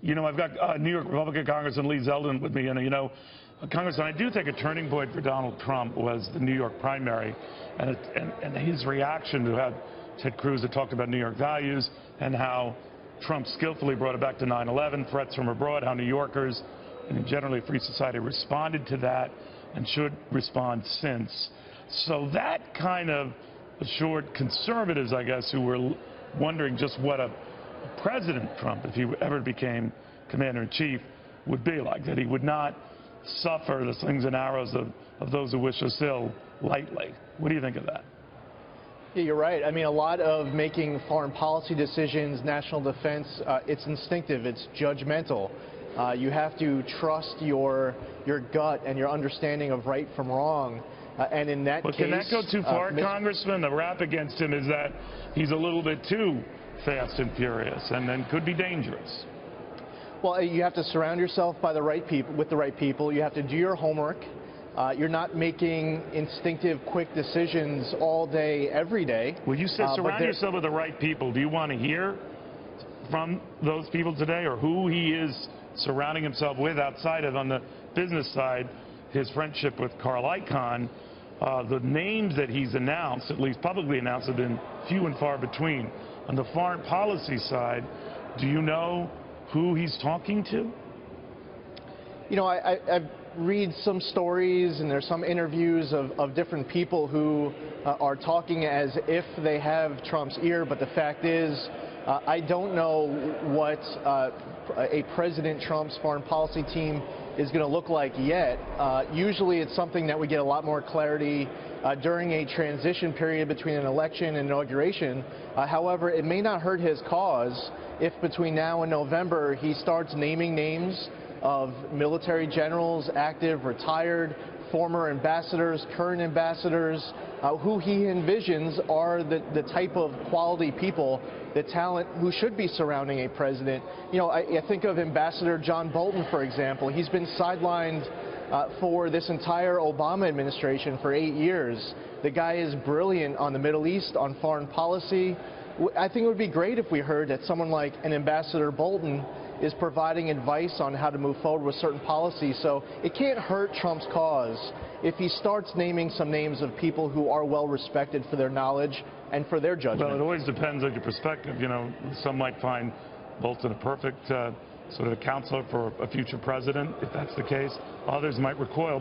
I've got New York Republican Congressman Lee Zeldin with me, and Congressman, I do think a turning point for Donald Trump was the New York primary, and his reaction to how Ted Cruz had talked about New York values and how Trump skillfully brought it back to 9/11, threats from abroad, how New Yorkers and generally free society responded to that and should respond since. So that kind of assured conservatives, I guess, who were wondering just what a President Trump, if he ever became commander-in-chief, would be like, that he would not suffer the slings and arrows of those who wish us ill lightly. What do you think of that? Yeah, you're right. I mean, a lot of making foreign policy decisions, national defense, it's instinctive, it's judgmental. You have to trust your gut and your understanding of right from wrong. And in that case... Can that go too far, Congressman? The rap against him is that he's a little bit too fast and furious and then could be dangerous. Well, you have to surround yourself by the right people, with the right people. You have to do your homework. You're not making instinctive, quick decisions all day, every day. Well, you said surround yourself with the right people. Do you want to hear from those people today, or who he is surrounding himself with outside of, on the business side, his friendship with Carl Icahn? The names that he's announced, at least publicly announced, have been few and far between. On the foreign policy side, do you know who he's talking to? You know, I've read some stories, and there's some interviews of different people who are talking as if they have Trump's ear, but the fact is, I don't know what a President Trump's foreign policy team is going to look like yet. Usually it's something that we get a lot more clarity during a transition period between an election and inauguration. However, it may not hurt his cause if between now and November he starts naming names of military generals, active, retired, former ambassadors, current ambassadors, who he envisions are the type of quality people, the talent who should be surrounding a president. You know, I think of Ambassador John Bolton, for example. He's been sidelined for this entire Obama administration for 8 years. The guy is brilliant on the Middle East, on foreign policy. I think it would be great if we heard that someone like an Ambassador Bolton is providing advice on how to move forward with certain policies. So it can't hurt Trump's cause if he starts naming some names of people who are well respected for their knowledge and for their judgment. Well, it always depends on your perspective. You know, some might find Bolton a perfect sort of a counselor for a future president, if that's the case. Others might recoil.